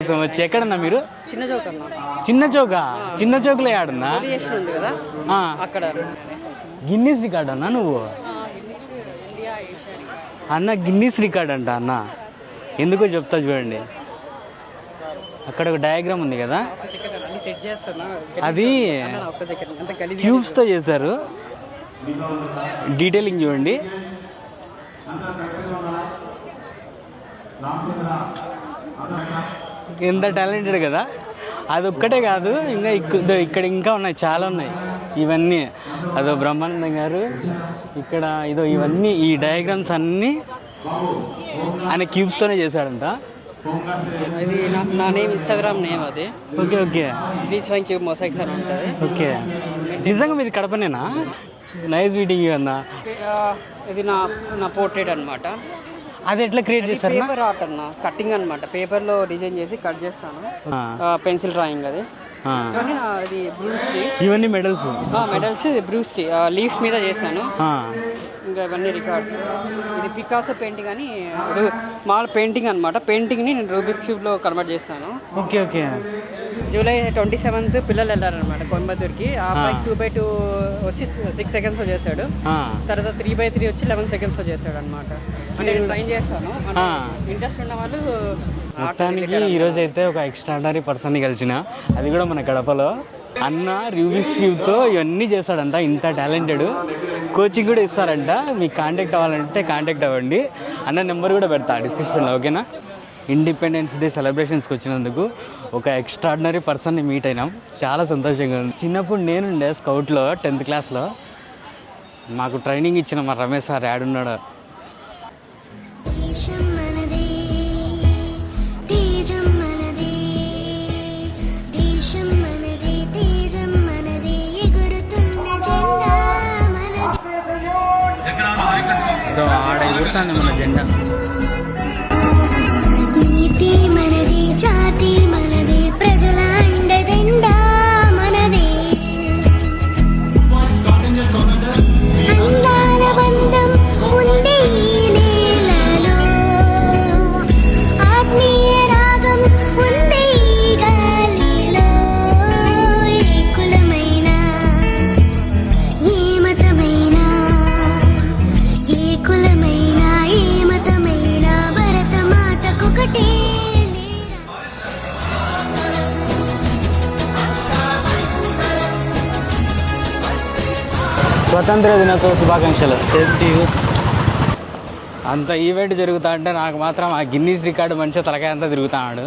So much. ఎక్కడన్నా మీరు? చిన్న చౌక అన్న. చిన్న చౌక? చిన్న చౌకలో ఆడన్నా ఉంది కదా అక్కడ. గిన్నీస్ రికార్డ్ అన్నా నువ్వు? అన్న గిన్నీస్ రికార్డ్ అంట అన్న. ఎందుకో చెప్తా చూడండి. అక్కడ ఒక డయాగ్రామ్ ఉంది కదా, అది క్యూబ్స్తో చేశారు. డీటెయిలింగ్ చూడండి. ఎంత టాలెంటెడ్ కదా. అది ఒక్కటే కాదు, ఇంకా ఇక్కడ ఇంకా ఉన్నాయి, చాలా ఉన్నాయి ఇవన్నీ. అదో బ్రహ్మానందం గారు ఇక్కడ ఇదో ఇవన్నీ ఈ డయాగ్రామ్స్ అన్నీ ఆయన క్యూబ్స్తోనే చేశాడంట. ఇది నా నేమ్, ఇన్స్టాగ్రామ్ నేమ్ అది. Okay okay. Sri cube mosaics అని ఉంటుంది. ఓకే. నిజంగా మీది కడపనేనా? నైస్ మీటింగ్ యూ అన్న. ఇది నా పోర్ట్రేట్ అనమాట. అది ఎట్లా క్రియేట్ చేస్తారు? పేపర్ ఆర్ట్ అన్న, కటింగ్ అనమాట. పేపర్లో డిజైన్ చేసి కట్ చేస్తాను. పెన్సిల్ డ్రాయింగ్ అది. ఇది బ్రూస్లీ. ఇవన్నీ మెడల్స్? మెడల్స్ బ్రూస్లీ లీఫ్ మీద చేస్తాను. ఇంకా ఇవన్నీ రికార్డ్స్. ఇది పికాసో పెయింటింగ్ అని స్మాల్ పెయింటింగ్ అనమాట. పెయింటింగ్ని నేను రూబిక్స్ క్యూబ్లో కన్వర్ట్ చేస్తాను. Okay okay. జూలై 27th పిల్లలు వెళ్ళారనమాట కోయంబత్తూర్కి. ఆ అబ్బాయికి 2x2 వచ్చి 6 seconds చేశాడు. తర్వాత 3x3 వచ్చి 11 seconds చేశాడు అనమాట. నేను ట్రైన్ చేస్తాను. ఇంట్రెస్ట్ ఉన్న వాళ్ళు. మొత్తానికి ఈరోజు అయితే ఒక ఎక్స్ట్రాడనరీ పర్సన్ని కలిసిన, అది కూడా మన కడపలో. అన్న రూబిక్స్ క్యూబ్తో ఇవన్నీ చేస్తాడంట. ఇంత టాలెంటెడ్. కోచింగ్ కూడా ఇస్తారంట. మీకు కాంటాక్ట్ అవ్వాలంటే కాంటాక్ట్ అవ్వండి. అన్న నెంబర్ కూడా పెడతా డిస్క్రిప్షన్లో, ఓకేనా? ఇండిపెండెన్స్ డే సెలబ్రేషన్స్కి వచ్చినందుకు ఒక ఎక్స్ట్రాడినరీ పర్సన్ని మీట్ అయినాం. చాలా సంతోషంగా ఉంది. చిన్నప్పుడు నేనుండే స్కౌట్లో 10th క్లాస్లో. మాకు ట్రైనింగ్ ఇచ్చిన మా రమేష్ సార్ యాడున్నాడు. ఆడ ఎగురుతాను మన జెండా. నీతి మనది, జాతి మనది, ప్రజల అండదండా మనది. అందాల బంధం ఉంది ఈ నేలలో, ఆత్మీయ రాగం ఉంది ఈ గాలిలో. ఏ కులమైనా, ఏ మతమైనా, ఏ కులమైనా, ఏ మతమైనా భరత మాతకొకటే. స్వతంత్ర దినోత్సవ శుభాకాంక్షలు. సేఫ్టీ అంత ఈవెంట్ జరుగుతా అంటే నాకు మాత్రం ఆ గిన్నీస్ రికార్డు మనిషి తలకాయ అంతా తిరుగుతున్నాడు.